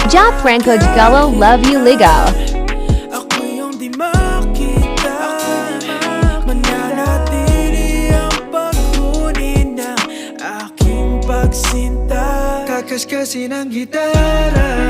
Ja Franco Jgalo Love You Ligaw. Ako yung di makita, mananatili ang pagkunin ng aking pagsinta. Kakaskasin ang gitara,